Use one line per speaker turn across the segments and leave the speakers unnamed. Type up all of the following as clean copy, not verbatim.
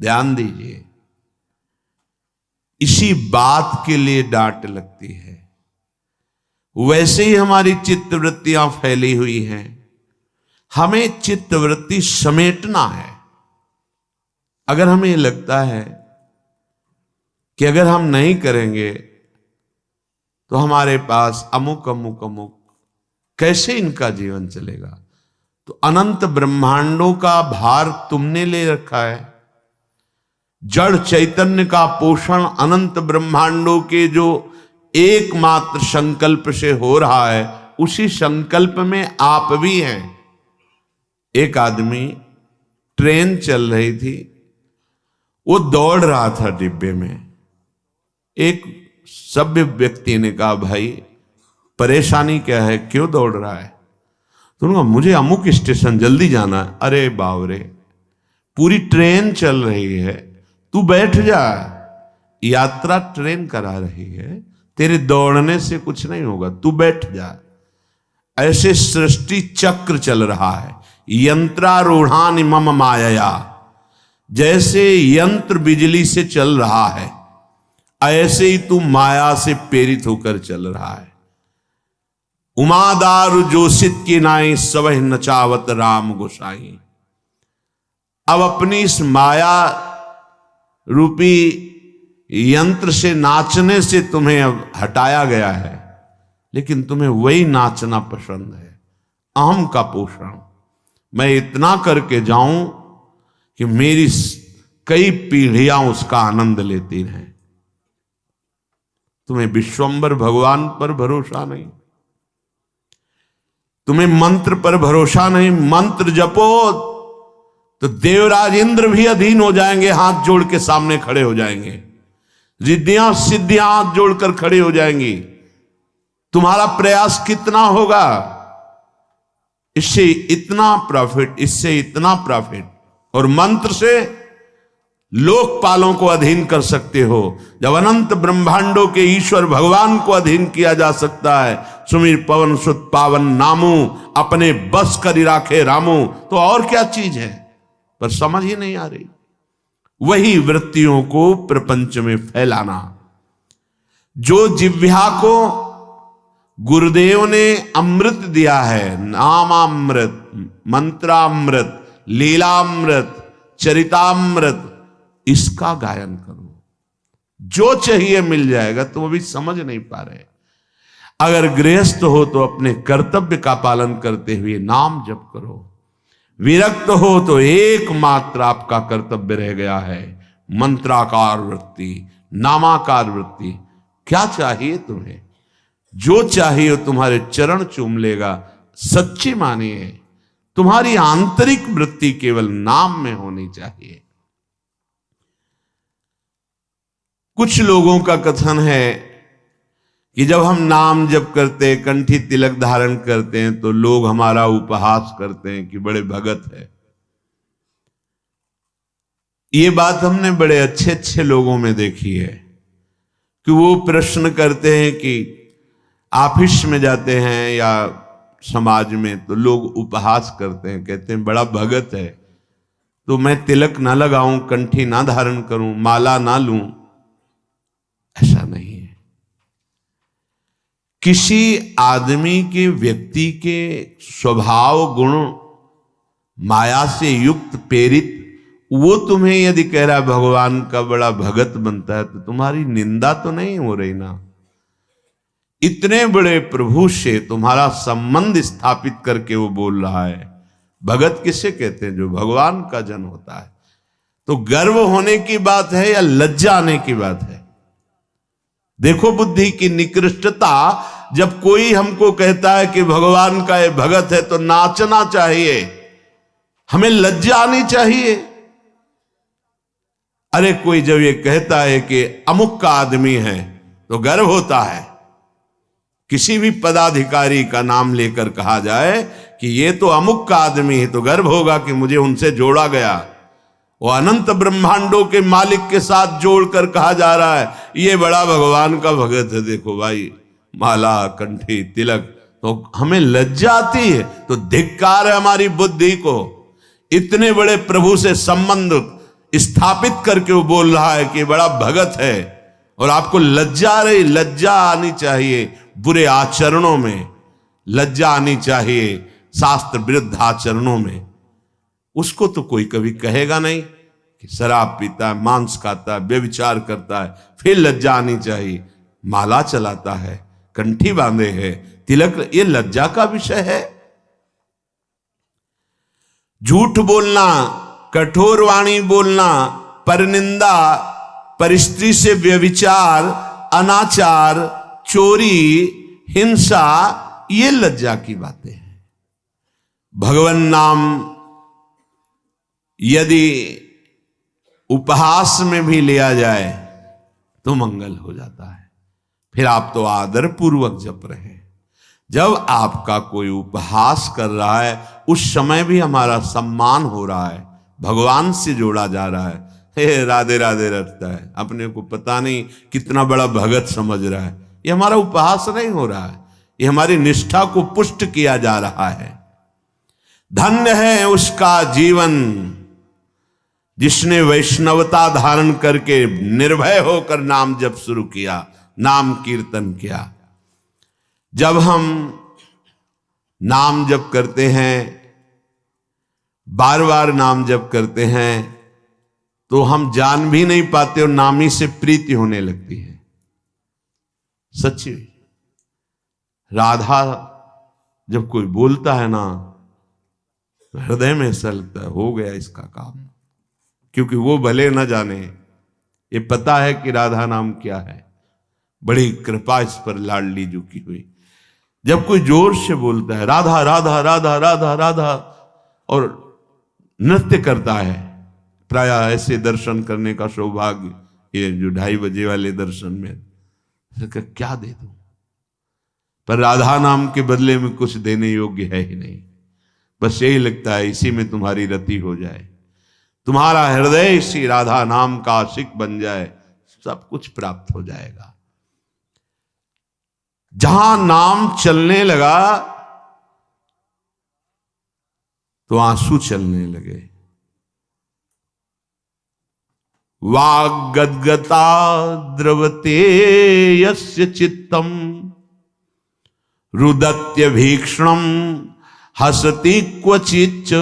ध्यान दीजिए, इसी बात के लिए डांट लगती है। वैसे ही हमारी चित्तवृत्तियां फैली हुई हैं, हमें चित्तवृत्ति समेटना है। अगर हमें लगता है कि अगर हम नहीं करेंगे तो हमारे पास अमुक अमुक अमुक, कैसे इनका जीवन चलेगा? तो अनंत ब्रह्मांडों का भार तुमने ले रखा है। जड़ चैतन्य का पोषण अनंत ब्रह्मांडों के जो एकमात्र संकल्प से हो रहा है, उसी संकल्प में आप भी हैं। एक आदमी, ट्रेन चल रही थी, वो दौड़ रहा था डिब्बे में। एक सभ्य व्यक्ति ने कहा, भाई परेशानी क्या है, क्यों दौड़ रहा है? तो उन्होंने कहा, मुझे अमुक स्टेशन जल्दी जाना है। अरे बावरे, पूरी ट्रेन चल रही है, तू बैठ जा, यात्रा ट्रेन करा रही है, तेरे दौड़ने से कुछ नहीं होगा, तू बैठ जा। ऐसे सृष्टि चक्र चल रहा है, यंत्रारूढ़ानि मम मायया, जैसे यंत्र बिजली से चल रहा है, ऐसे ही तू माया से प्रेरित होकर चल रहा है। उमादारु जोशित की नाई सबह नचावत राम गोसाई। अब अपनी इस माया रूपी यंत्र से, नाचने से तुम्हें अब हटाया गया है, लेकिन तुम्हें वही नाचना पसंद है। अहम का पोषण, मैं इतना करके जाऊं कि मेरी कई पीढ़ियां उसका आनंद लेती रहें। तुम्हें विश्वंभर भगवान पर भरोसा नहीं, तुम्हें मंत्र पर भरोसा नहीं। मंत्र जपो तो देवराज इंद्र भी अधीन हो जाएंगे, हाथ जोड़ के सामने खड़े हो जाएंगे। रिद्धियां सिद्धियां हाथ जोड़कर खड़े हो जाएंगी। तुम्हारा प्रयास कितना होगा? इससे इतना प्रॉफिट, इससे इतना प्रॉफिट। और मंत्र से लोकपालों को अधीन कर सकते हो। जब अनंत ब्रह्मांडों के ईश्वर भगवान को अधीन किया जा सकता है, सुमिर पवन सुत पावन नामू, अपने बस करी राखे रामू, तो और क्या चीज है? पर समझ ही नहीं आ रही। वही वृत्तियों को प्रपंच में फैलाना। जो जिह्वा को गुरुदेव ने अमृत दिया है, नामामृत, मंत्रामृत, लीलामृत, चरितामृत, इसका गायन करो। जो चाहिए मिल जाएगा। तुम अभी समझ नहीं पा रहे। अगर गृहस्थ हो तो अपने कर्तव्य का पालन करते हुए नाम जप करो। विरक्त हो तो एकमात्र आपका कर्तव्य रह गया है मंत्राकार वृत्ति, नामाकार वृत्ति। क्या चाहिए तुम्हें? जो चाहिए तुम्हारे चरण चूम लेगा। सच्ची मानिए, तुम्हारी आंतरिक वृत्ति केवल नाम में होनी चाहिए। कुछ लोगों का कथन है कि जब हम नाम जप करते, कंठी तिलक धारण करते हैं, तो लोग हमारा उपहास करते हैं कि बड़े भगत है। ये बात हमने बड़े अच्छे अच्छे लोगों में देखी है कि वो प्रश्न करते हैं कि ऑफिस में जाते हैं या समाज में, तो लोग उपहास करते हैं, कहते हैं बड़ा भगत है, तो मैं तिलक ना लगाऊं, कंठी ना धारण करूं, माला ना लूं। ऐसा नहीं है। किसी आदमी के, व्यक्ति के स्वभाव गुण माया से युक्त प्रेरित, वो तुम्हें यदि कह रहा है भगवान का बड़ा भगत बनता है, तो तुम्हारी निंदा तो नहीं हो रही ना। इतने बड़े प्रभु से तुम्हारा संबंध स्थापित करके वो बोल रहा है। भगत किसे कहते हैं? जो भगवान का जन होता है। तो गर्व होने की बात है या लज्जा आने की बात है? देखो बुद्धि की निकृष्टता। जब कोई हमको कहता है कि भगवान का ये भगत है, तो नाचना चाहिए, हमें लज्जा आनी चाहिए। अरे कोई जब ये कहता है कि अमुक का आदमी है, तो गर्व होता है। किसी भी पदाधिकारी का नाम लेकर कहा जाए कि ये तो अमुक का आदमी है, तो गर्व होगा कि मुझे उनसे जोड़ा गया। वो अनंत ब्रह्मांडों के मालिक के साथ जोड़कर कहा जा रहा है ये बड़ा भगवान का भगत है। देखो भाई, माला, कंठी, तिलक, तो हमें लज्जा आती है। तो धिक्कार है हमारी बुद्धि को। इतने बड़े प्रभु से संबंध, स्थापित करके वो बोल रहा है कि बड़ा भगत है। और आपको लज्जा आनी चाहिए बुरे आचरणों में, लज्जा आनी चाहिए शास्त्र विरुद्ध आचरणों में। उसको तो कोई कभी कहेगा नहीं कि शराब पीता है, मांस खाता है, व्यभिचार करता है, फिर लज्जा आनी चाहिए। माला चलाता है, कंठी बांधे है, तिलक, ये लज्जा का विषय है। झूठ बोलना, कठोर वाणी बोलना, परनिंदा, परिस्त्री से व्यभिचार, अनाचार, चोरी, हिंसा, ये लज्जा की बातें हैं। भगवान नाम यदि उपहास में भी लिया जाए तो मंगल हो जाता है। फिर आप तो आदर पूर्वक जप रहे हैं। जब आपका कोई उपहास कर रहा है उस समय भी हमारा सम्मान हो रहा है, भगवान से जोड़ा जा रहा है। हे राधे राधे रटता है, अपने को पता नहीं कितना बड़ा भगत समझ रहा है। ये हमारा उपहास नहीं हो रहा है, ये हमारी निष्ठा को पुष्ट किया जा रहा है। धन्य है उसका जीवन जिसने वैष्णवता धारण करके निर्भय होकर नाम जप शुरू किया, नाम कीर्तन किया। जब हम नाम जप करते हैं, बार बार नाम जप करते हैं, तो हम जान भी नहीं पाते और नाम ही से प्रीति होने लगती है। सच्ची राधा जब कोई बोलता है ना, हृदय में ऐसा लगता है हो गया इसका काम, क्योंकि वो भले न जाने, ये पता है कि राधा नाम क्या है। बड़ी कृपा इस पर लाडली जी की हुई। जब कोई जोर से बोलता है राधा राधा राधा राधा राधा और नृत्य करता है, प्राय ऐसे दर्शन करने का सौभाग्य, ये जो 2:30 बजे वाले दर्शन में, क्या दे दूं, पर राधा नाम के बदले में कुछ देने योग्य है ही नहीं। बस यही लगता है इसी में तुम्हारी रति हो जाए, तुम्हारा हृदय इसी राधा नाम का आशिक बन जाए, सब कुछ प्राप्त हो जाएगा। जहां नाम चलने लगा तो आंसू चलने लगे। वाग्गद्गता द्रवते यस्य चित्तम रुदत्य भीक्षणम हसति क्वचिच्च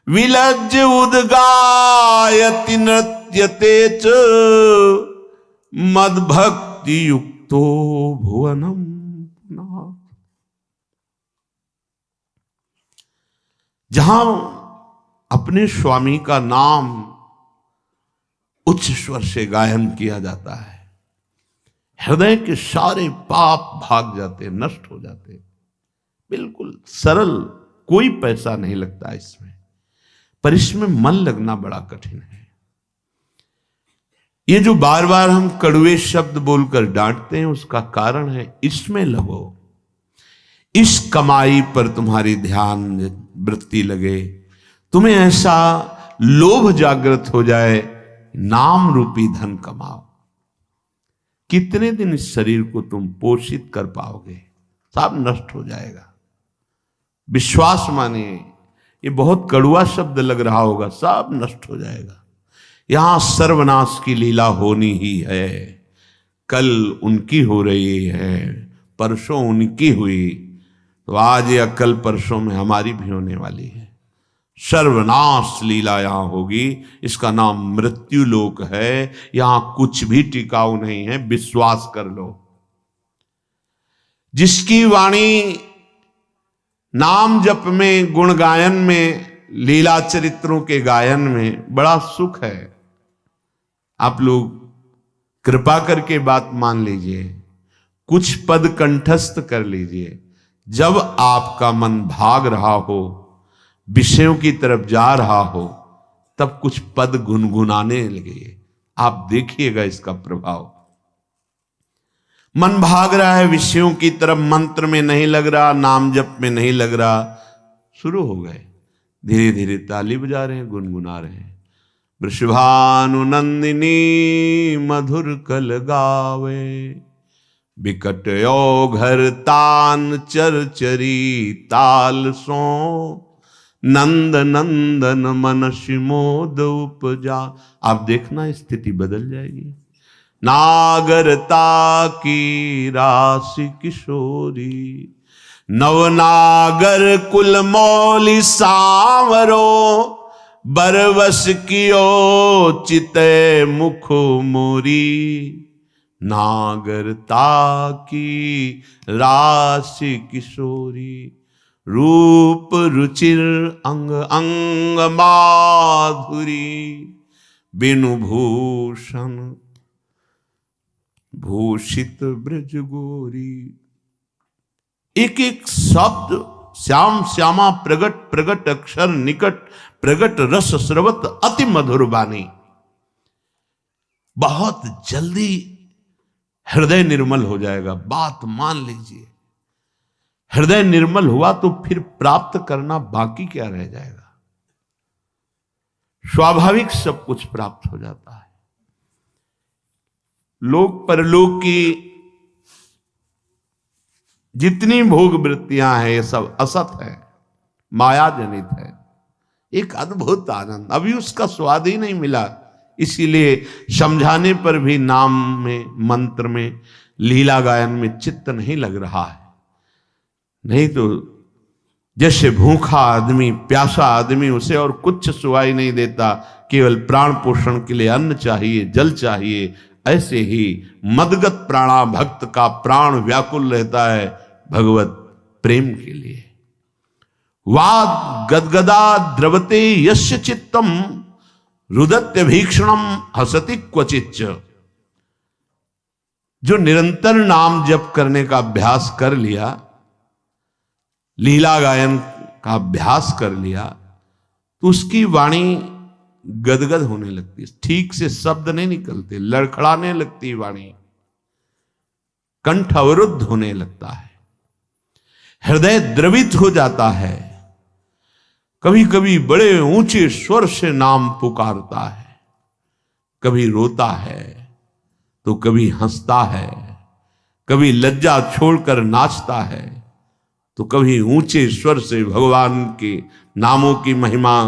विलज्ज उद्गायति नृत्यते च मद्भक्ति युक्तो भुवनम। जहां अपने स्वामी का नाम उच्च स्वर से गायन किया जाता है, हृदय के सारे पाप भाग जाते, नष्ट हो जाते। बिल्कुल सरल, कोई पैसा नहीं लगता इसमें, पर इसमें मन लगना बड़ा कठिन है। ये जो बार बार हम कड़वे शब्द बोलकर डांटते हैं, उसका कारण है इसमें लगो, इस कमाई पर तुम्हारी ध्यान वृत्ति लगे, तुम्हें ऐसा लोभ जागृत हो जाए, नाम रूपी धन कमाओ। कितने दिन इस शरीर को तुम पोषित कर पाओगे, सब नष्ट हो जाएगा। विश्वास मानिए, ये बहुत कड़वा शब्द लग रहा होगा, सब नष्ट हो जाएगा। यहां सर्वनाश की लीला होनी ही है। कल उनकी हो रही है, परसों उनकी हुई, तो आज या कल परसों में हमारी भी होने वाली है। सर्वनाश लीला यहां होगी। इसका नाम मृत्यु लोक है। यहां कुछ भी टिकाऊ नहीं है, विश्वास कर लो। जिसकी वाणी नाम जप में, गुण गायन में, लीला चरित्रों के गायन में बड़ा सुख है। आप लोग कृपा करके बात मान लीजिए, कुछ पद कंठस्थ कर लीजिए। जब आपका मन भाग रहा हो, विषयों की तरफ जा रहा हो, तब कुछ पद गुनगुनाने लगे, आप देखिएगा इसका प्रभाव। मन भाग रहा है विषयों की तरफ, मंत्र में नहीं लग रहा, नाम जप में नहीं लग रहा, शुरू हो गए, धीरे धीरे ताली बजा रहे हैं, गुनगुना रहे हैं। वृषभानुनंदिनी मधुर कल गावे, बिकट घर तान चरचरी ताल सो, नंद नंदन मनसि मोद उपजा। आप देखना स्थिति बदल जाएगी। नागरता की राशि किशोरी, नवनागर कुल मौली सांवरो, बरवस कियो चिते मुख मोरी। नागरता की राशि किशोरी, रूप रुचिर अंग अंग माधुरी। बिनु भूषण भूषित ब्रज गोरी। एक एक शब्द श्याम श्यामा प्रगट प्रगट अक्षर निकट प्रगट रस स्रवत अति मधुर बानी। बहुत जल्दी हृदय निर्मल हो जाएगा। बात मान लीजिए, हृदय निर्मल हुआ तो फिर प्राप्त करना बाकी क्या रह जाएगा। स्वाभाविक सब कुछ प्राप्त हो जाता है। लोक परलोक की जितनी भोग वृत्तियां हैं ये सब असत है, माया जनित है। एक अद्भुत आनंद, अभी उसका स्वाद ही नहीं मिला, इसीलिए समझाने पर भी नाम में, मंत्र में, लीला गायन में चित्त नहीं लग रहा है। नहीं तो जैसे भूखा आदमी, प्यासा आदमी, उसे और कुछ सुवाई नहीं देता, केवल प्राण पोषण के लिए अन्न चाहिए, जल चाहिए, ऐसे ही मदगत प्राणा भक्त का प्राण व्याकुल रहता है भगवत प्रेम के लिए। वाद गदगदा द्रवते यस्य चित्तम, रुदत्य भीक्षणम हसति क्वचिच्च। जो निरंतर नाम जप करने का अभ्यास कर लिया, लीला गायन का अभ्यास कर लिया, तो उसकी वाणी गदगद होने लगती है। ठीक से शब्द नहीं निकलते, लड़खड़ाने लगती वाणी, कंठ अवरुद्ध होने लगता है, हृदय द्रवित हो जाता है। कभी कभी बड़े ऊंचे स्वर से नाम पुकारता है, कभी रोता है तो कभी हंसता है, कभी लज्जा छोड़कर नाचता है, तो कभी ऊंचे स्वर से भगवान के नामों की महिमा,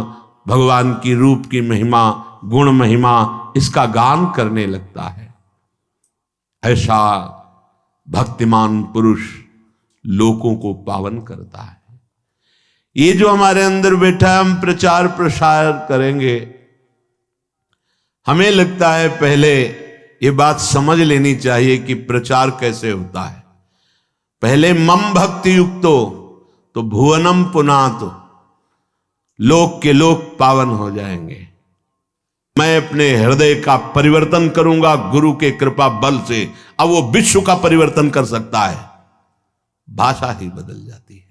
भगवान की रूप की महिमा, गुण महिमा, इसका गान करने लगता है। ऐसा भक्तिमान पुरुष लोकों को पावन करता है। ये जो हमारे अंदर बैठा है, हम प्रचार प्रसार करेंगे, हमें लगता है पहले ये बात समझ लेनी चाहिए कि प्रचार कैसे होता है। पहले मम भक्ति युक्तो तो भुवनम पुनातो, लोक के लोक पावन हो जाएंगे। मैं अपने हृदय का परिवर्तन करूंगा गुरु के कृपा बल से। अब वो विश्व का परिवर्तन कर सकता है, भाषा ही बदल जाती है।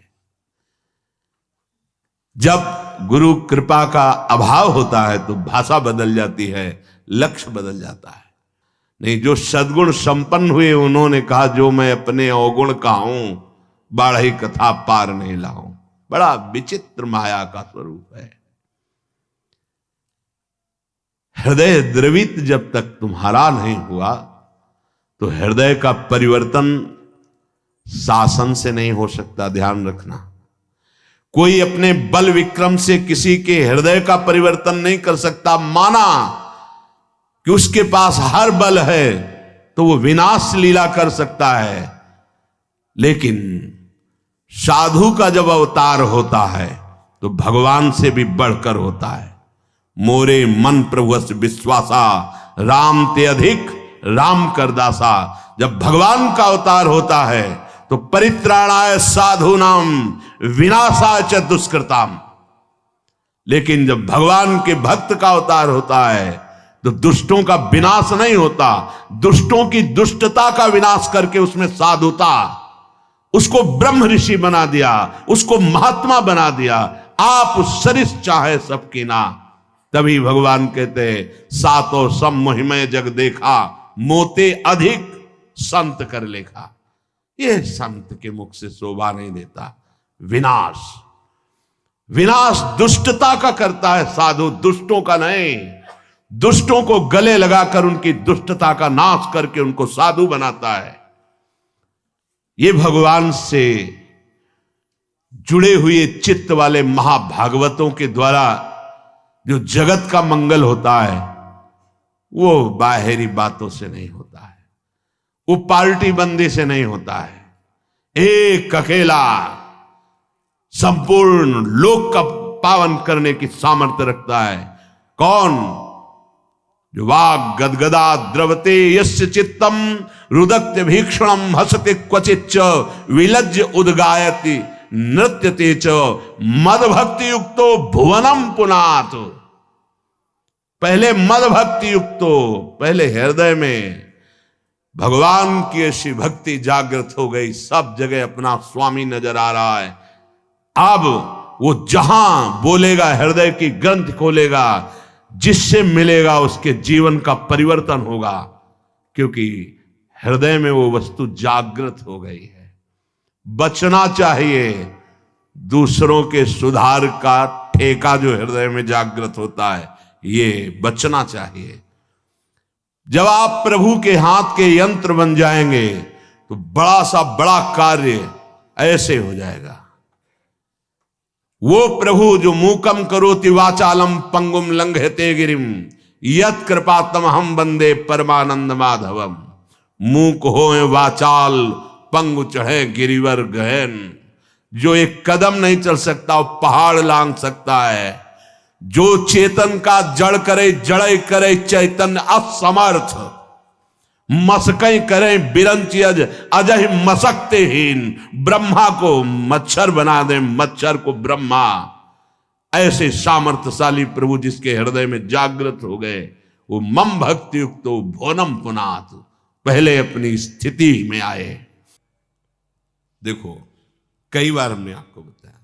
जब गुरु कृपा का अभाव होता है तो भाषा बदल जाती है, लक्ष्य बदल जाता है। नहीं, जो सद्गुण संपन्न हुए उन्होंने कहा, जो मैं अपने अवगुण का हूं, बाढ़ी कथा पार नहीं लाऊं। बड़ा विचित्र माया का स्वरूप है। हृदय द्रवित जब तक तुम्हारा नहीं हुआ तो हृदय का परिवर्तन शासन से नहीं हो सकता। ध्यान रखना, कोई अपने बल विक्रम से किसी के हृदय का परिवर्तन नहीं कर सकता। माना कि उसके पास हर बल है तो वो विनाश लीला कर सकता है, लेकिन साधु का जब अवतार होता है तो भगवान से भी बढ़कर होता है। मोरे मन प्रभुस विश्वासा, राम ते अधिक राम कर दासा। जब भगवान का अवतार होता है तो परित्राणाय साधूनाम विनाशाय च दुष्कृताम। लेकिन जब भगवान के भक्त का अवतार होता है तो दुष्टों का विनाश नहीं होता, दुष्टों की दुष्टता का विनाश करके उसमें साधुता, उसको ब्रह्म ऋषि बना दिया, उसको महात्मा बना दिया। आप सरिस चाहे सबकी ना, तभी भगवान कहते सातों सम मोहिमय जग देखा, मोते अधिक संत कर लेखा। यह संत के मुख से शोभा नहीं देता। विनाश, विनाश दुष्टता का करता है साधु, दुष्टों का नहीं। दुष्टों को गले लगाकर उनकी दुष्टता का नाश करके उनको साधु बनाता है। ये भगवान से जुड़े हुए चित्त वाले महाभागवतों के द्वारा जो जगत का मंगल होता है वो बाहरी बातों से नहीं होता है, वो पार्टी बंदी से नहीं होता है। एक अकेला संपूर्ण लोक का पावन करने की सामर्थ्य रखता है। कौन? जो वाग गदगदा द्रवते यस्य चित्तम रुदत्य भीक्षणम हसते क्वचिच्च विलज्ज उद्गायति नृत्यते च मद भक्ति युक्तो भुवनम पुनात। पहले मद भक्ति युक्तो, पहले हृदय में भगवान की ऐसी भक्ति जागृत हो गई, सब जगह अपना स्वामी नजर आ रहा है। अब वो जहां बोलेगा, हृदय की ग्रंथ खोलेगा, जिससे मिलेगा उसके जीवन का परिवर्तन होगा, क्योंकि हृदय में वो वस्तु जागृत हो गई है। बचना चाहिए दूसरों के सुधार का ठेका जो हृदय में जागृत होता है, ये बचना चाहिए। जब आप प्रभु के हाथ के यंत्र बन जाएंगे तो बड़ा सा बड़ा कार्य ऐसे हो जाएगा। वो प्रभु जो मूकम करोति वाचालम पंगुम लंघयते गिरिम यत् कृपातम हम वंदे परमानंद माधवम। मूक होए वाचाल, पंगु चढ़े गिरिवर गहन। जो एक कदम नहीं चल सकता वो पहाड़ लांग सकता है। जो चेतन का जड़ करे, जड़े करे चैतन्य असमर्थ। मसकई करें बिरंची अजय मसकते हीन। ब्रह्मा को मच्छर बना दे, मच्छर को ब्रह्मा। ऐसे सामर्थ्यशाली प्रभु जिसके हृदय में जागृत हो गए, वो मम भक्ति युक्त भुवनम पुनात, पहले अपनी स्थिति में आए। देखो, कई बार हमने आपको बताया,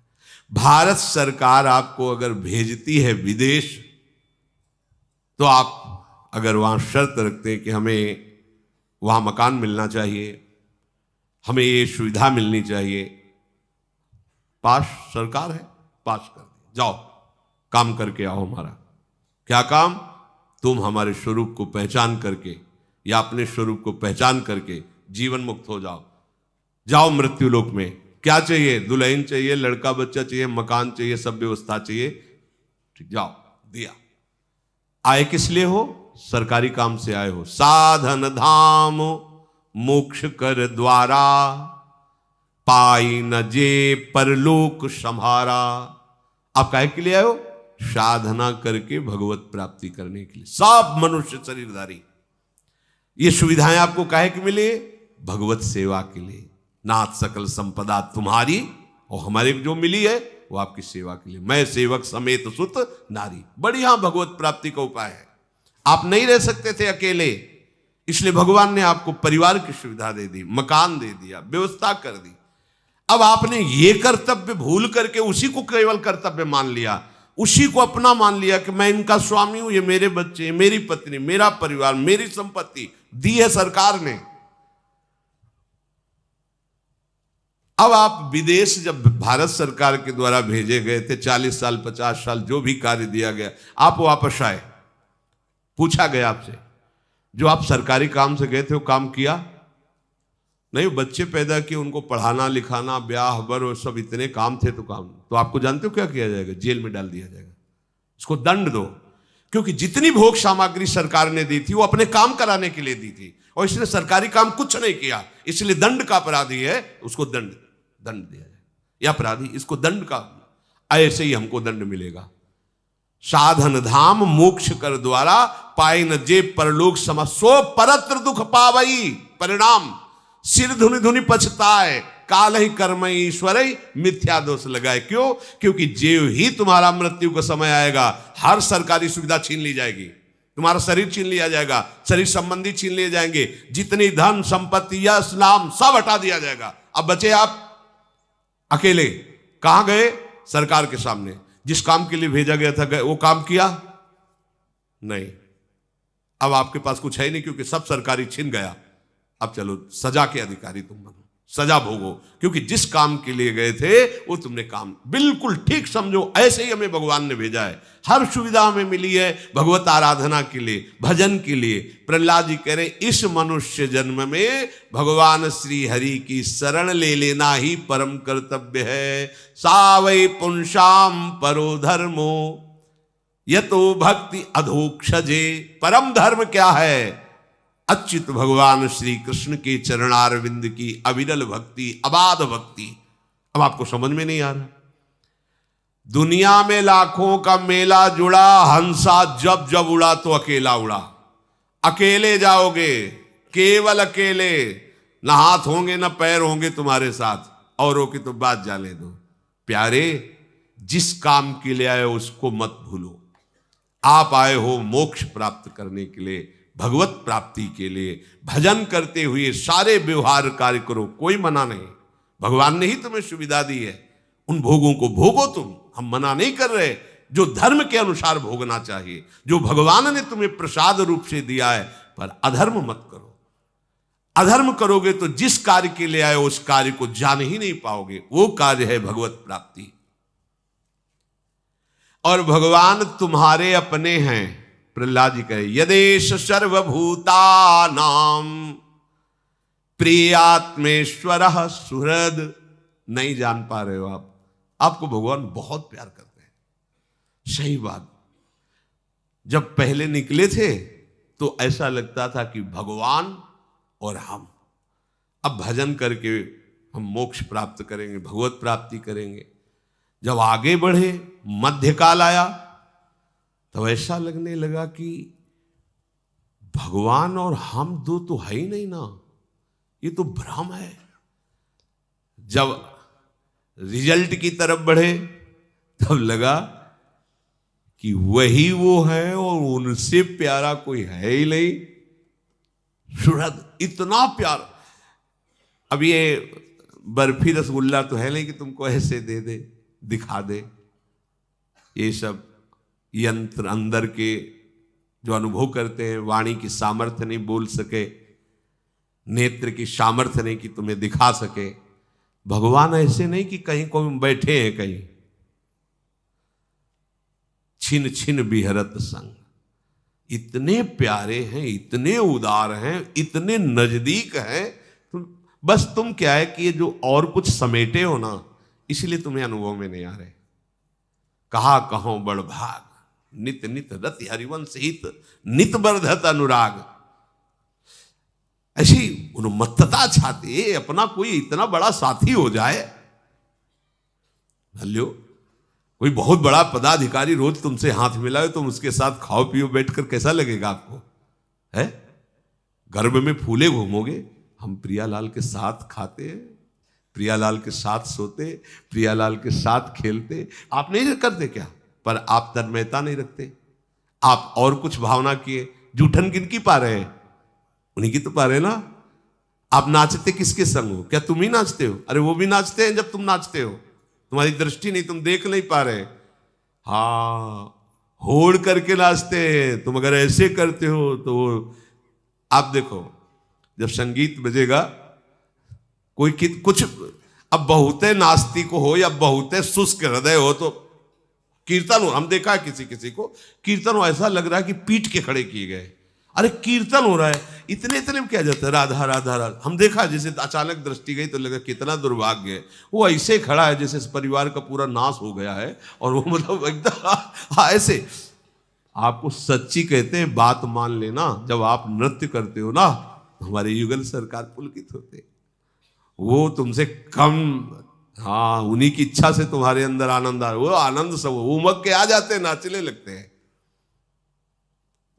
भारत सरकार आपको अगर भेजती है विदेश, तो आप अगर वहां शर्त रखते हैं कि हमें वहां मकान मिलना चाहिए, हमें ये सुविधा मिलनी चाहिए, पास सरकार है, पास कर दे, जाओ काम करके आओ। हमारा क्या काम? तुम हमारे स्वरूप को पहचान करके या अपने स्वरूप को पहचान करके जीवन मुक्त हो जाओ। जाओ मृत्यु लोक में। क्या चाहिए? दुल्हन चाहिए, लड़का बच्चा चाहिए, मकान चाहिए, सब व्यवस्था चाहिए, ठीक, जाओ, दिया। आए किस लिए हो? सरकारी काम से आए हो। साधन धाम मोक्ष कर द्वारा, पाई न जे परलोक संहारा। आप काहे के लिए आए हो? साधना करके भगवत प्राप्ति करने के लिए। सब मनुष्य शरीरधारी ये सुविधाएं आपको काहे के मिले? भगवत सेवा के लिए। नाथ सकल संपदा तुम्हारी, और हमारे जो मिली है वो आपकी सेवा के लिए। मैं सेवक समेत सुत नारी। बढ़िया भगवत प्राप्ति का उपाय है। आप नहीं रह सकते थे अकेले, इसलिए भगवान ने आपको परिवार की सुविधा दे दी, मकान दे दिया, व्यवस्था कर दी। अब आपने ये कर्तव्य भूल करके उसी को केवल कर्तव्य मान लिया, उसी को अपना मान लिया कि मैं इनका स्वामी हूं, ये मेरे बच्चे, मेरी पत्नी, मेरा परिवार, मेरी संपत्ति दी है सरकार ने। अब आप विदेश जब भारत सरकार के द्वारा भेजे गए थे, 40 साल 50 साल जो भी कार्य दिया गया, आप वापस आए, पूछा गया आपसे, जो आप सरकारी काम से गए थे वो काम किया? नहीं, बच्चे पैदा किए, उनको पढ़ाना लिखाना, ब्याह बर और सब इतने काम थे, तो काम। तो आपको जानते हो क्या किया जाएगा? जेल में डाल दिया जाएगा। इसको दंड दो, क्योंकि जितनी भोग सामग्री सरकार ने दी थी वो अपने काम कराने के लिए दी थी, और इसने सरकारी काम कुछ नहीं किया, इसलिए दंड का अपराधी है, उसको दंड दिया जाए। यह अपराधी, इसको दंड का, ऐसे ही हमको दंड मिलेगा। साधन धाम मोक्ष कर द्वारा, पाई न जे परलोक समसो परत्र दुख पावई। परिणाम सिर धुनि धुनि पछताए, काल ही कर्म ईश्वर मिथ्या दोष लगाए। क्यों? क्योंकि जेव ही तुम्हारा मृत्यु का समय आएगा, हर सरकारी सुविधा छीन ली जाएगी, तुम्हारा शरीर छीन लिया जाएगा, शरीर संबंधी छीन लिए जाएंगे, जितनी धन संपत्ति यश नाम सब हटा दिया जाएगा। अब बचे आप अकेले। कहां गए? सरकार के सामने। जिस काम के लिए भेजा गया था गए, वो काम किया नहीं। अब आपके पास कुछ है नहीं, क्योंकि सब सरकारी छिन गया। अब चलो सजा के अधिकारी तुम बनो, सजा भोगो, क्योंकि जिस काम के लिए गए थे वो तुमने काम बिल्कुल ठीक समझो। ऐसे ही हमें भगवान ने भेजा है, हर सुविधा हमें मिली है भगवत आराधना के लिए, भजन के लिए। प्रहलाद जी कह रहे इस मनुष्य जन्म में भगवान श्री हरि की शरण ले लेना ही परम कर्तव्य है। सावै पुंसाम परो धर्मो यतो भक्ति अधोक्षजे। परम धर्म क्या है? अच्युत भगवान श्री कृष्ण के चरणारविंद की अविरल भक्ति, अबाध भक्ति। अब आपको समझ में नहीं आ रहा? दुनिया में लाखों का मेला जुड़ा, हंसा जब जब उड़ा तो अकेला उड़ा। अकेले जाओगे, केवल अकेले, न हाथ होंगे न पैर होंगे तुम्हारे साथ, औरों की तो बात जाने दो। प्यारे, जिस काम के लिए आए उसको मत भूलो। आप आए हो मोक्ष प्राप्त करने के लिए, भगवत प्राप्ति के लिए। भजन करते हुए सारे व्यवहार कार्य करो, कोई मना नहीं। भगवान ने ही तुम्हें सुविधा दी है, उन भोगों को भोगो तुम, हम मना नहीं कर रहे। जो धर्म के अनुसार भोगना चाहिए, जो भगवान ने तुम्हें प्रसाद रूप से दिया है, पर अधर्म मत करो। अधर्म करोगे तो जिस कार्य के लिए आए उस कार्य को जान ही नहीं पाओगे। वो कार्य है भगवत प्राप्ति। और भगवान तुम्हारे अपने हैं। प्रहलाद जी कहे यदेश सर्वभूतानां प्रियात्मेश्वर सुहृद। नहीं जान पा रहे हो आप, आपको भगवान बहुत प्यार करते हैं। सही बात, जब पहले निकले थे तो ऐसा लगता था कि भगवान और हम, अब भजन करके हम मोक्ष प्राप्त करेंगे, भगवत प्राप्ति करेंगे। जब आगे बढ़े, मध्यकाल आया, तो ऐसा लगने लगा कि भगवान और हम दो तो है ही नहीं ना, ये तो भ्रम है। जब रिजल्ट की तरफ बढ़े तब लगा कि वही वो है और उनसे प्यारा कोई है ही नहीं। सुहृद, इतना प्यार। अब ये बर्फी रसगुल्ला तो है नहीं कि तुमको ऐसे दे दे, दिखा दे। ये सब यंत्र अंदर के जो अनुभव करते हैं, वाणी की सामर्थ्य नहीं बोल सके, नेत्र की सामर्थ्य नहीं कि तुम्हें दिखा सके। भगवान ऐसे नहीं कि कहीं कोई बैठे हैं कहीं, छिन छिन बिहरत संग। इतने प्यारे हैं, इतने उदार हैं, इतने नजदीक हैं। बस तुम क्या है कि ये जो और कुछ समेटे हो ना, इसलिए तुम्हें अनुभव में नहीं आ रहे। कहा कहो बड़ भाग, नित नित रति हरिवंश हित, नित बर्धत अनुराग। ऐसी उन्मत्तता छाती है, अपना कोई इतना बड़ा साथी हो जाए। भल्यो, कोई बहुत बड़ा पदाधिकारी रोज तुमसे हाथ मिलाए, तुम उसके साथ खाओ पियो बैठकर, कैसा लगेगा आपको? है गर्भ में फूले घूमोगे। हम प्रियालाल के साथ खाते हैं, प्रियालाल के साथ सोते, प्रियालाल के साथ खेलते। आप नहीं करते क्या? पर आप तन्मयता नहीं रखते। आप और कुछ भावना किए। जूठन किनकी पा रहे हैं? उन्हीं की तो पा रहे ना। आप नाचते किसके संग हो? क्या तुम ही नाचते हो? अरे वो भी नाचते हैं जब तुम नाचते हो। तुम्हारी दृष्टि नहीं, तुम देख नहीं पा रहे। हाँ, होड़ करके नाचते हैं। तुम अगर ऐसे करते हो तो आप देखो, जब संगीत बजेगा, कोई कुछ, अब बहुते नास्तिक हो या बहुते शुष्क हृदय हो तो कीर्तन हो, हम देखा है किसी किसी को कीर्तन हो, ऐसा लग रहा है कि पीट के खड़े किए गए। अरे कीर्तन हो रहा है, इतने इतने में क्या जाता है, राधा राधा राधा। हम देखा जैसे अचानक दृष्टि गई तो लगा कितना दुर्भाग्य है। वो ऐसे खड़ा है जैसे इस परिवार का पूरा नाश हो गया है, और वो मतलब एकदम ऐसे। आपको सच्ची कहते हैं, बात मान लेना, जब आप नृत्य करते हो ना, हमारे युगल सरकार पुलकित होते। वो तुमसे कम, हाँ, उन्हीं की इच्छा से तुम्हारे अंदर आनंद आ, वो आनंद सब वो उमग के आ जाते हैं, नाचने लगते हैं।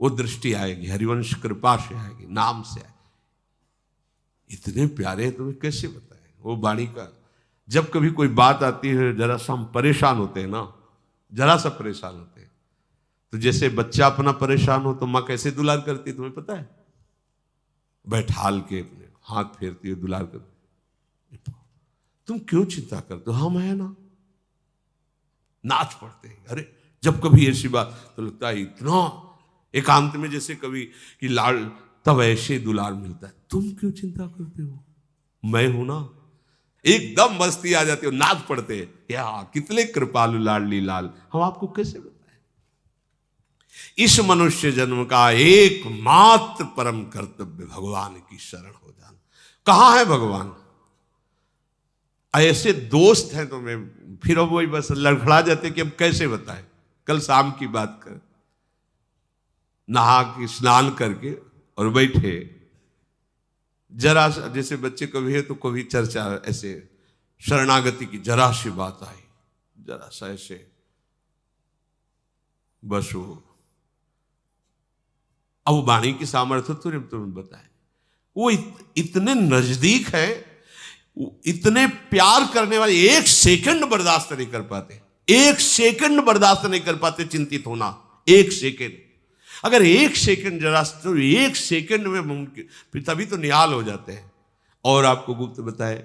वो दृष्टि आएगी, हरिवंश कृपा से आएगी, नाम से आएगी। इतने प्यारे हैं, तुम्हें कैसे बताएं वो वाणी का। जब कभी कोई बात आती है, जरा सा हम परेशान होते हैं ना, जरा सा परेशान होते हैं, तो जैसे बच्चा अपना परेशान हो तो माँ कैसे दुलार करती है तुम्हें पता है? बैठाल के अपने हाथ फेरती है, दुलार करती। तुम क्यों चिंता करते हो? हम है ना। नाच पड़ते हैं। अरे जब कभी ऐसी बात तो लगता है इतना एकांत में जैसे कभी कि लाल, तब ऐसे दुलार मिलता है। तुम क्यों चिंता करते हो? मैं हूं ना, एकदम मस्ती आ जाती है, नाच पड़ते हैं, या कितने कृपालु लाडली लाल। हम आपको कैसे बताएं? इस मनुष्य जन्म का एकमात्र परम कर्तव्य भगवान की शरण हो जाना। कहां है भगवान? ऐसे दोस्त हैं तो मैं फिर वही बस लड़खड़ा जाते कि अब कैसे बताएं। कल शाम की बात कर, नहा के स्नान करके और बैठे, जरा जैसे बच्चे कभी है तो कभी चर्चा ऐसे शरणागति की जरा सी बात आई, जरा सा ऐसे बस वो, अब वाणी की सामर्थ्य तो तुम्हें बताए, वो इतने नजदीक है, इतने प्यार करने वाले, एक सेकंड बर्दाश्त नहीं कर पाते, एक सेकंड बर्दाश्त नहीं कर पाते चिंतित होना। एक सेकंड, अगर एक सेकंड जरा तो एक सेकंड में मुमकिन, फिर तभी तो निहाल हो जाते हैं। और आपको गुप्त बताए,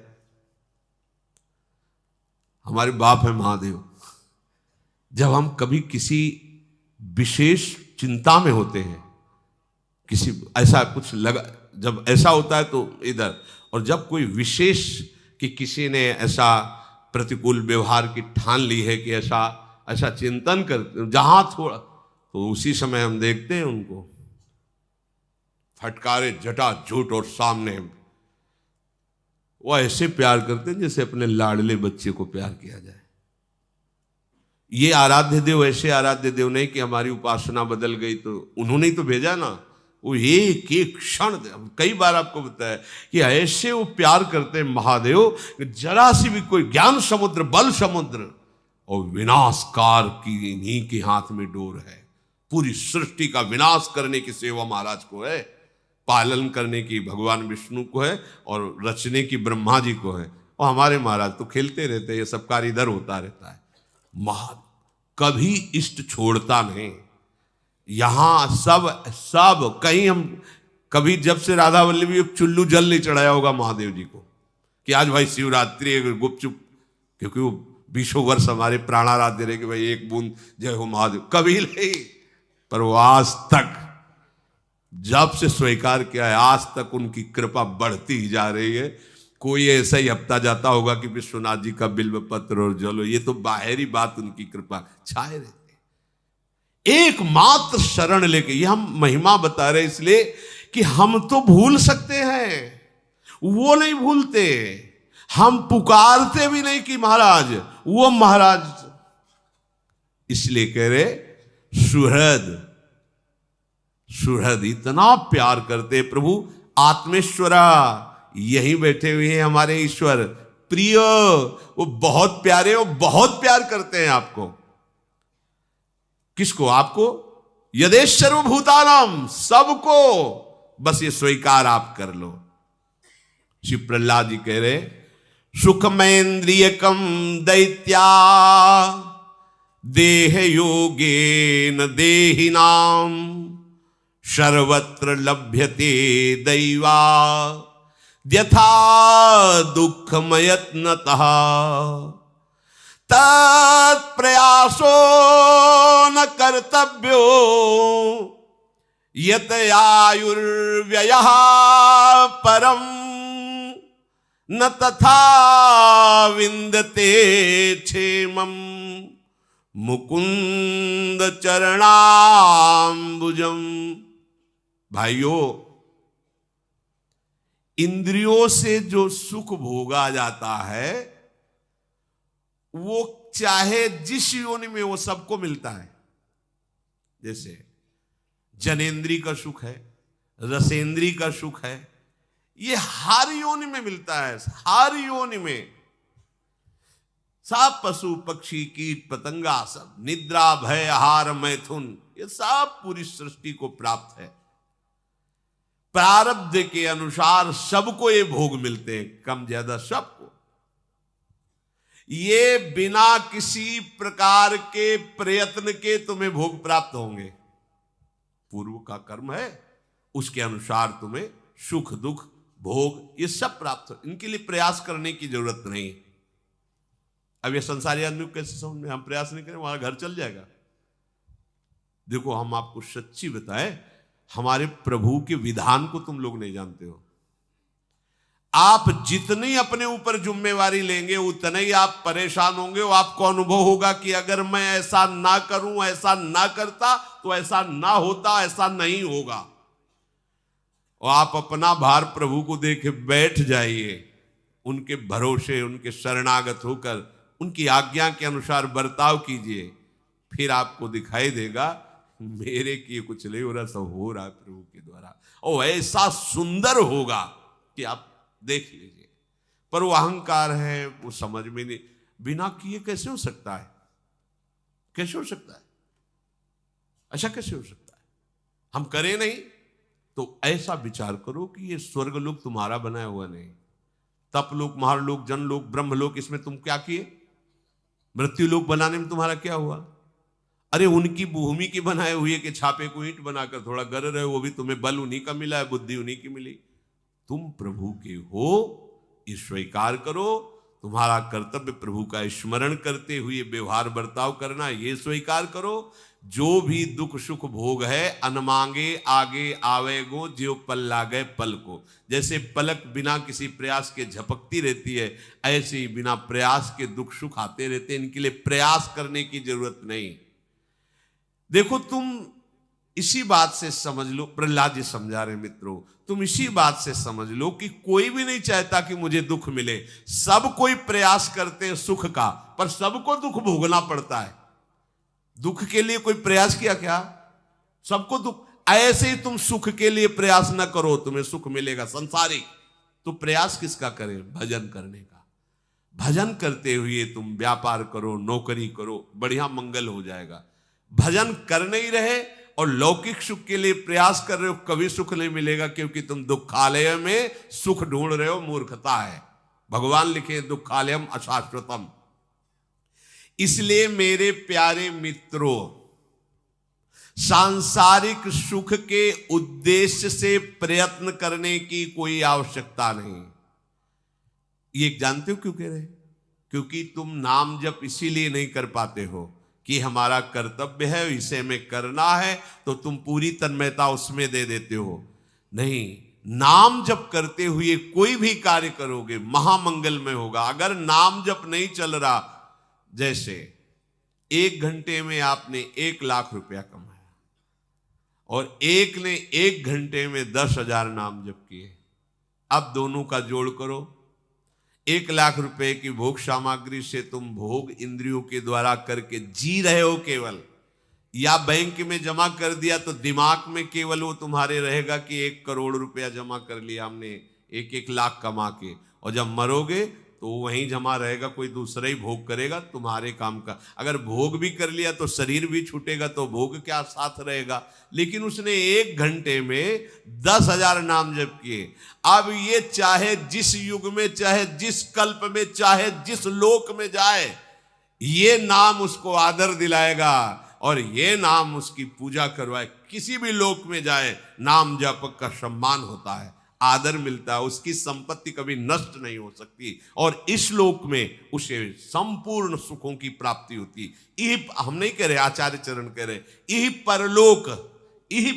हमारे बाप है महादेव, जब हम कभी किसी विशेष चिंता में होते हैं, किसी ऐसा कुछ लगा, जब ऐसा होता है तो इधर, और जब कोई विशेष कि किसी ने ऐसा प्रतिकूल व्यवहार की ठान ली है कि ऐसा ऐसा चिंतन कर, जहां थोड़ा, तो उसी समय हम देखते हैं उनको फटकारे जटा झूठ और सामने वो ऐसे प्यार करते हैं जैसे अपने लाडले बच्चे को प्यार किया जाए। ये आराध्य देव ऐसे आराध्य देव नहीं कि हमारी उपासना बदल गई तो उन्होंने ही तो भेजा ना, वो एक एक क्षण, कई बार आपको बताया कि ऐसे वो प्यार करते हैं महादेव, जरा सी भी कोई ज्ञान समुद्र, बल समुद्र और विनाशकार की इन्हीं के हाथ में डोर है। पूरी सृष्टि का विनाश करने की सेवा महाराज को है, पालन करने की भगवान विष्णु को है और रचने की ब्रह्मा जी को है। और हमारे महाराज तो खेलते रहते हैं, ये सब कार्य इधर होता रहता है। कभी इष्ट छोड़ता नहीं, यहां सब कहीं हम कभी, जब से राधा वल्लभी चुल्लू जल नहीं चढ़ाया होगा महादेव जी को कि आज भाई शिवरात्रि गुपचुप, क्योंकि वो 20 वर्ष हमारे प्राणाराध्य रहे कि भाई एक बूंद जय हो महादेव, कभी नहीं। पर वो आज तक जब से स्वीकार किया है, आज तक उनकी कृपा बढ़ती ही जा रही है। कोई ऐसा ही हफ्ता जाता होगा कि विश्वनाथ जी का बिल्व पत्र और जलो, ये तो बाहरी बात, उनकी कृपा छाए रहते। एकमात्र शरण लेके, ये हम महिमा बता रहे इसलिए कि हम तो भूल सकते हैं, वो नहीं भूलते। हम पुकारते भी नहीं कि महाराज, वो महाराज, इसलिए कह रहे सुहृद इतना प्यार करते प्रभु। आत्मेश्वरा, यहीं बैठे हुए हैं हमारे ईश्वर प्रिय, वो बहुत प्यारे, वो बहुत प्यार करते हैं आपको। किसको? आपको। यदेश सर्वभूतानाम, सबको, बस ये स्वीकार आप कर लो। शिव प्रहलाद जी कह रहे, सुखमेन्द्रियकम दैत्या देह योगेन देहिनाम सर्वत्र लभ्यते दैवा यथा दुःखमयत्नतः तत्प्रयासो न कर्तव्यो यत आयुर्व्ययः परम न तथा विन्दते क्षेमम् मुकुंद चरणाम्बुजम। भाइयों, इंद्रियों से जो सुख भोगा जाता है वो चाहे जिस योनि में, वो सबको मिलता है। जैसे जनेन्द्री का सुख है, रसेंद्री का सुख है, ये हर योनि में मिलता है, हर योनि में। सब पशु पक्षी कीट पतंगा, सब निद्रा भय आहार मैथुन, ये सब पूरी सृष्टि को प्राप्त है। प्रारब्ध के अनुसार सबको ये भोग मिलते हैं, कम ज्यादा सबको। ये बिना किसी प्रकार के प्रयत्न के तुम्हें भोग प्राप्त होंगे। पूर्व का कर्म है, उसके अनुसार तुम्हें सुख दुख भोग ये सब प्राप्त हो, इनके लिए प्रयास करने की जरूरत नहीं। अब ये संसारी आदमी को कैसे समझ में, हम प्रयास नहीं करें हमारा घर चल जाएगा। देखो, हम आपको सच्ची बताएं, हमारे प्रभु के विधान को तुम लोग नहीं जानते हो। आप जितनी अपने ऊपर जिम्मेवारी लेंगे उतने ही आप परेशान होंगे। वो आपको अनुभव होगा कि अगर मैं ऐसा ना करूं, ऐसा ना करता तो ऐसा ना होता, ऐसा नहीं होगा। और आप अपना भार प्रभु को देके बैठ जाइए, उनके भरोसे, उनके शरणागत होकर उनकी आज्ञा के अनुसार बर्ताव कीजिए, फिर आपको दिखाई देगा मेरे किए कुछ नहीं हो रहा, सब हो रहा है प्रभु के द्वारा। और ऐसा सुंदर होगा कि आप देख लीजिए। पर वो अहंकार है, वो समझ में नहीं, बिना किए कैसे हो सकता है? कैसे हो सकता है? ऐसा कैसे हो सकता है? हम करें नहीं तो ऐसा विचार करो कि ये स्वर्ग लोक तुम्हारा बनाया हुआ नहीं, तप लोक, महालोक, जनलोक, ब्रह्मलोक, इसमें तुम क्या किए? मृत्यु लोक बनाने में तुम्हारा क्या हुआ? अरे उनकी भूमि की बनाए हुए के छापे को ईंट बनाकर थोड़ा गर रहे हो, वो भी तुम्हें बल उन्हीं का मिला है, बुद्धि उन्हीं की मिली। तुम प्रभु के हो, ये स्वीकार करो। तुम्हारा कर्तव्य प्रभु का स्मरण करते हुए व्यवहार बर्ताव करना, ये स्वीकार करो। जो भी दुख सुख भोग है अनमांगे आगे आवेगो, जो पल लागे पल को। जैसे पलक बिना किसी प्रयास के झपकती रहती है, ऐसे ही बिना प्रयास के दुख सुख आते रहते हैं। इनके लिए प्रयास करने की जरूरत नहीं। देखो, तुम इसी बात से समझ लो, प्रहलाद जी समझा रहे मित्रों, तुम इसी बात से समझ लो कि कोई भी नहीं चाहता कि मुझे दुख मिले। सब कोई प्रयास करते हैं सुख का, पर सबको दुख भोगना पड़ता है। दुख के लिए कोई प्रयास किया क्या? सबको दुख। ऐसे ही तुम सुख के लिए प्रयास ना करो, तुम्हें सुख मिलेगा संसारिक। तो प्रयास किसका करें? भजन करने का। भजन करते हुए तुम व्यापार करो, नौकरी करो, बढ़िया मंगल हो जाएगा। भजन कर नहीं रहे और लौकिक सुख के लिए प्रयास कर रहे हो, कभी सुख नहीं मिलेगा, क्योंकि तुम दुखालय में सुख ढूंढ रहे हो। मूर्खता है। भगवान लिखे दुखालयम अशाश्वतम। इसलिए मेरे प्यारे मित्रों, सांसारिक सुख के उद्देश्य से प्रयत्न करने की कोई आवश्यकता नहीं। ये जानते हो क्यों कह रहे? क्योंकि तुम नाम जप इसीलिए नहीं कर पाते हो कि हमारा कर्तव्य है, इसे में करना है, तो तुम पूरी तन्मयता उसमें दे देते हो। नहीं, नाम जप करते हुए कोई भी कार्य करोगे महामंगल में होगा। अगर नाम जप नहीं चल रहा, जैसे 1 घंटे में आपने 1 लाख रुपया कमाया और एक ने 1 घंटे में 10,000 नाम जप किए, अब दोनों का जोड़ करो। 1 लाख रुपए की भोग सामग्री से तुम भोग इंद्रियों के द्वारा करके जी रहे हो केवल, या बैंक में जमा कर दिया तो दिमाग में केवल वो तुम्हारे रहेगा कि 1 करोड़ रुपया जमा कर लिया हमने 1-1 लाख कमा के, और जब मरोगे तो वहीं जमा रहेगा, कोई दूसरा ही भोग करेगा तुम्हारे काम का। अगर भोग भी कर लिया तो शरीर भी छूटेगा, तो भोग क्या साथ रहेगा। लेकिन उसने 1 घंटे में 10,000 नाम जप किए। अब ये चाहे जिस युग में, चाहे जिस कल्प में, चाहे जिस लोक में जाए, ये नाम उसको आदर दिलाएगा और ये नाम उसकी पूजा करवाए। किसी भी लोक में जाए, नाम जप का सम्मान होता है, आदर मिलता है, उसकी संपत्ति कभी नष्ट नहीं हो सकती, और इस लोक में उसे संपूर्ण सुखों की प्राप्ति होती। यही हम नहीं कह रहे, आचार्य चरण कह रहे, यही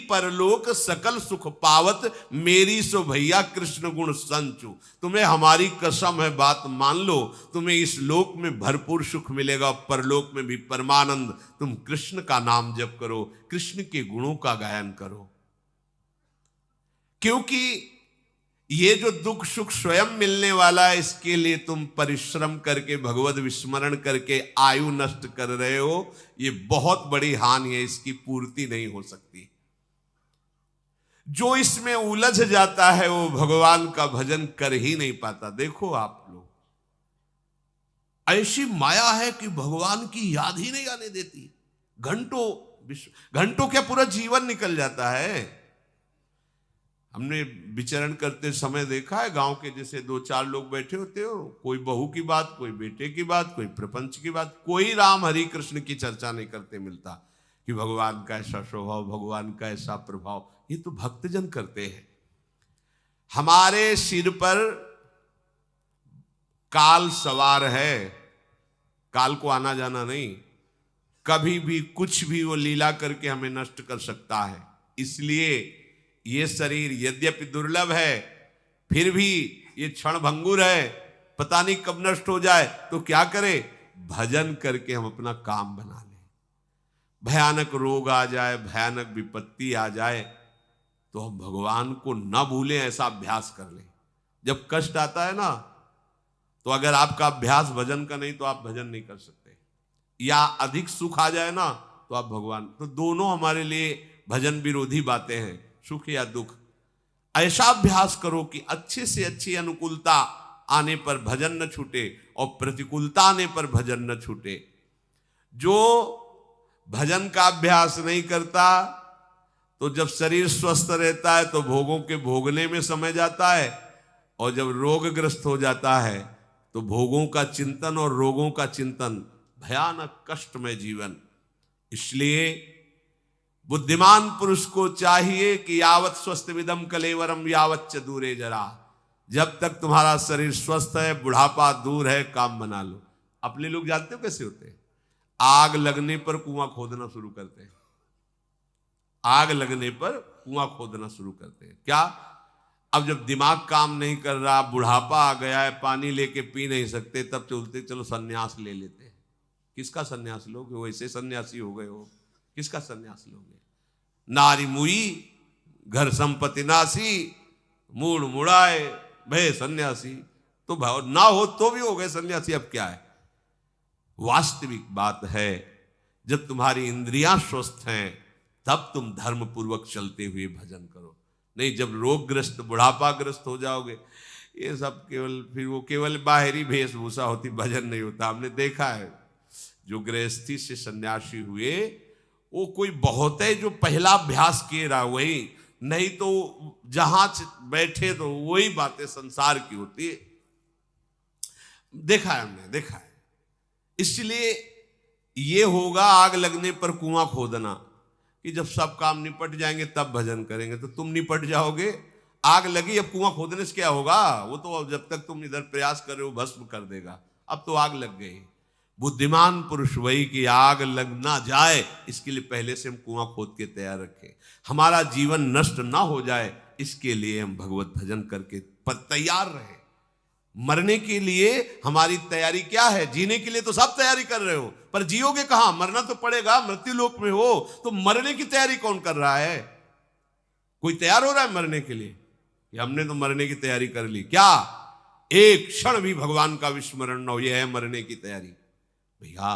परलोक सकल सुख पावत, मेरी सो भैया कृष्ण गुण संचु। तुम्हें हमारी कसम है, बात मान लो, तुम्हें इस लोक में भरपूर सुख मिलेगा, परलोक में भी परमानंद। तुम कृष्ण का नाम जप करो, कृष्ण के गुणों का गायन करो, क्योंकि ये जो दुख सुख स्वयं मिलने वाला है, इसके लिए तुम परिश्रम करके, भगवत विस्मरण करके आयु नष्ट कर रहे हो। ये बहुत बड़ी हानि है, इसकी पूर्ति नहीं हो सकती। जो इसमें उलझ जाता है वो भगवान का भजन कर ही नहीं पाता। देखो आप लोग, ऐसी माया है कि भगवान की याद ही नहीं आने देती। घंटों क्या पूरा जीवन निकल जाता है। हमने विचरण करते समय देखा है, गांव के जैसे 2-4 लोग बैठे होते हो, कोई बहू की बात, कोई बेटे की बात, कोई प्रपंच की बात, कोई राम हरि कृष्ण की चर्चा नहीं करते मिलता कि भगवान का ऐसा स्वभाव, भगवान का ऐसा प्रभाव। ये तो भक्तजन करते हैं। हमारे सिर पर काल सवार है, काल को आना जाना नहीं, कभी भी कुछ भी वो लीला करके हमें नष्ट कर सकता है। इसलिए ये शरीर यद्यपि दुर्लभ है, फिर भी ये क्षण भंगुर है, पता नहीं कब नष्ट हो जाए, तो क्या करे, भजन करके हम अपना काम बना लें। भयानक रोग आ जाए, भयानक विपत्ति आ जाए, तो हम भगवान को न भूलें, ऐसा अभ्यास कर लें। जब कष्ट आता है ना, तो अगर आपका अभ्यास भजन का नहीं तो आप भजन नहीं कर सकते, या अधिक सुख आ जाए ना तो आप भगवान, तो दोनों हमारे लिए भजन विरोधी बातें हैं, सुख या दुख। ऐसा अभ्यास करो कि अच्छे से अच्छी अनुकूलता आने पर भजन न छूटे और प्रतिकूलता आने पर भजन न छूटे। जो भजन का अभ्यास नहीं करता, तो जब शरीर स्वस्थ रहता है तो भोगों के भोगने में समय जाता है, और जब रोगग्रस्त हो जाता है तो भोगों का चिंतन और रोगों का चिंतन, भयानक कष्टमय जीवन। इसलिए बुद्धिमान पुरुष को चाहिए कि यावत स्वस्थ विदम कलेवरम यावच्च दूरे जरा, जब तक तुम्हारा शरीर स्वस्थ है, बुढ़ापा दूर है, काम बना लो। अपने लोग जानते हो कैसे होते हैं? आग लगने पर कुआं खोदना शुरू करते हैं, आग लगने पर कुआं खोदना शुरू करते हैं। क्या? अब जब दिमाग काम नहीं कर रहा, बुढ़ापा आ गया है, पानी लेके पी नहीं सकते, तब चलते चलो सन्यास ले लेते हैं। किसका सन्यास लोगे? वैसे सन्यासी हो गए हो, किसका सन्यास लोगे? नारी मुई घर संपत्ति नासी, मूड मुड़ाए भय सन्यासी। तो भाव ना हो तो भी हो गए सन्यासी, अब क्या है? वास्तविक बात है, जब तुम्हारी इंद्रियां स्वस्थ हैं तब तुम धर्म पूर्वक चलते हुए भजन करो। नहीं, जब रोगग्रस्त बुढ़ापाग्रस्त हो जाओगे, ये सब केवल फिर वो केवल बाहरी वेशभूषा होती, भजन नहीं होता। हमने देखा है जो गृहस्थी से सन्यासी हुए, वो कोई बहुत है जो पहला अभ्यास किए रहा वही, नहीं तो जहां बैठे तो वही बातें संसार की होती है। देखा है, हमने देखा है। इसलिए ये होगा आग लगने पर कुआं खोदना, कि जब सब काम निपट जाएंगे तब भजन करेंगे। तो तुम निपट जाओगे, आग लगी, अब कुआं खोदने से क्या होगा? वो तो जब तक तुम इधर प्रयास कर रहे हो भस्म कर देगा। अब तो आग लग गई। बुद्धिमान पुरुष वही कि आग लग ना जाए, इसके लिए पहले से हम कुआं खोद के तैयार रखें। हमारा जीवन नष्ट ना हो जाए, इसके लिए हम भगवत भजन करके तैयार रहे। मरने के लिए हमारी तैयारी क्या है? जीने के लिए तो सब तैयारी कर रहे हो, पर जियोगे कहां? मरना तो पड़ेगा, मृत्यु लोक में हो, तो मरने की तैयारी कौन कर रहा है? कोई तैयार हो रहा है मरने के लिए? हमने तो मरने की तैयारी कर ली, क्या एक क्षण भी भगवान का विस्मरण न हो, यह है मरने की तैयारी। भैया,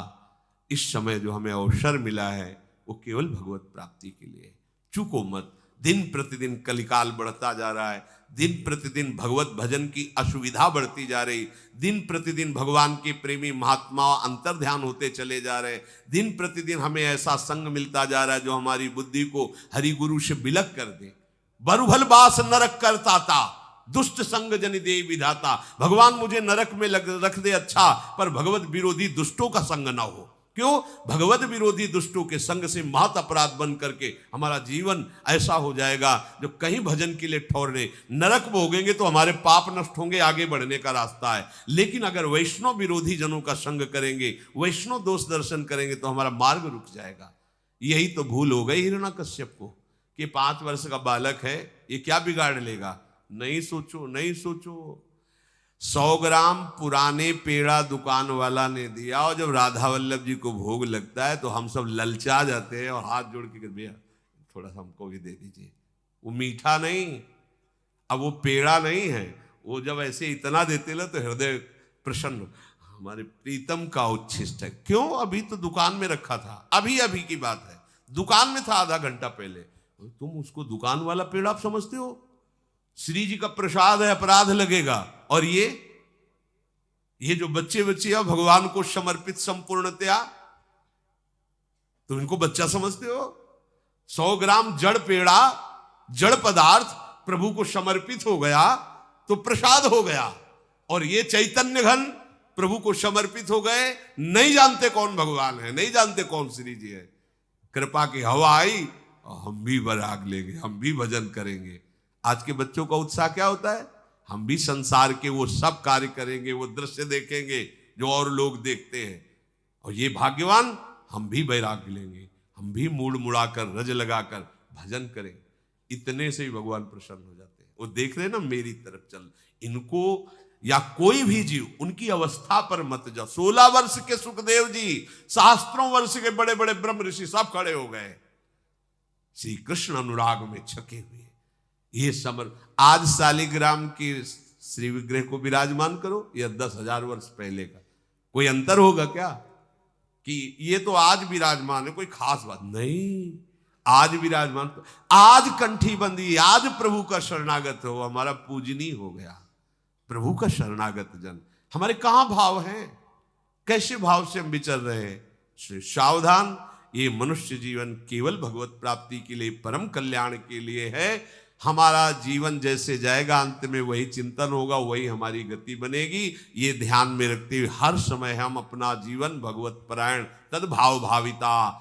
इस समय जो हमें अवसर मिला है वो केवल भगवत प्राप्ति के लिए। चूको मत। दिन प्रतिदिन कलिकाल बढ़ता जा रहा है, दिन प्रतिदिन भगवत भजन की असुविधा बढ़ती जा रही, दिन प्रतिदिन भगवान के प्रेमी महात्मा अंतर ध्यान होते चले जा रहे, दिन प्रतिदिन हमें ऐसा संग मिलता जा रहा है जो हमारी बुद्धि को हरि गुरु से बिलक कर दे। बरुभल बास नरक करता था, दुष्ट संग जन दे विधाता। भगवान मुझे नरक में रख दे अच्छा, पर भगवत विरोधी दुष्टों का संग ना हो। क्यों? भगवत विरोधी दुष्टों के संग से महत अपराध बन करके हमारा जीवन ऐसा हो जाएगा जो कहीं भजन के लिए ठौरने, नरक भोगेंगे तो हमारे पाप नष्ट होंगे, आगे बढ़ने का रास्ता है। लेकिन अगर वैष्णव विरोधी जनों का संग करेंगे, वैष्णव दोष दर्शन करेंगे, तो हमारा मार्ग रुक जाएगा। यही तो भूल हो गई हिरण्यकश्यप को कि 5 वर्ष का बालक है, ये क्या बिगाड़ लेगा। नहीं सोचो, नहीं सोचो। 100 ग्राम पुराने पेड़ा दुकान वाला ने दिया, और जब राधा वल्लभ जी को भोग लगता है तो हम सब ललचा जाते हैं और हाथ जोड़ के भैया थोड़ा सा हमको भी दे दीजिए। वो मीठा नहीं, अब वो पेड़ा नहीं है, वो जब ऐसे इतना देते ना तो हृदय प्रसन्न। हमारे प्रीतम का उच्छिष्ट है। क्यों? अभी तो दुकान में रखा था, अभी अभी की बात है, दुकान में था आधा घंटा पहले। तुम उसको दुकान वाला पेड़ा आप समझते हो? श्री जी का प्रसाद है, अपराध लगेगा। और ये जो बच्चे बच्चियां भगवान को समर्पित संपूर्णतया, तुम इनको बच्चा समझते हो? 100 ग्राम जड़ पेड़ा, जड़ पदार्थ प्रभु को समर्पित हो गया तो प्रसाद हो गया। और ये चैतन्य घन प्रभु को समर्पित हो गए, नहीं जानते कौन भगवान है, नहीं जानते कौन श्री जी है। कृपा की हवा आई और हम भी बराग लेंगे, हम भी भजन करेंगे। आज के बच्चों का उत्साह क्या होता है? हम भी संसार के वो सब कार्य करेंगे, वो दृश्य देखेंगे जो और लोग देखते हैं। और ये भाग्यवान, हम भी बैराग लेंगे, हम भी मूड मुड़ाकर रज लगाकर भजन करें। इतने से ही भगवान प्रसन्न हो जाते हैं। वो देख रहे ना मेरी तरफ चल, इनको या कोई भी जीव उनकी अवस्था पर मत जाओ। 16 वर्ष के सुखदेव जी, शास्त्रों वर्ष के बड़े बड़े ब्रह्म ऋषि सब खड़े हो गए, श्री कृष्ण अनुराग में छके हुए। ये समर आज शालिग्राम के श्री विग्रह को विराजमान करो या 10,000 वर्ष पहले का, कोई अंतर होगा क्या? कि ये तो आज विराजमान है, कोई खास बात नहीं। आज विराजमान, आज कंठी बंदी, आज प्रभु का शरणागत हो, हमारा पूजनीय हो गया। प्रभु का शरणागत जन, हमारे कहां भाव हैं? कैसे भाव से हम विचर रहे हैं? सावधान, ये मनुष्य जीवन केवल भगवत प्राप्ति के लिए, परम कल्याण के लिए है। हमारा जीवन जैसे जाएगा अंत में वही चिंतन होगा, वही हमारी गति बनेगी। ये ध्यान में रखते हुए हर समय हम अपना जीवन भगवत परायण, तद्भाव भाविता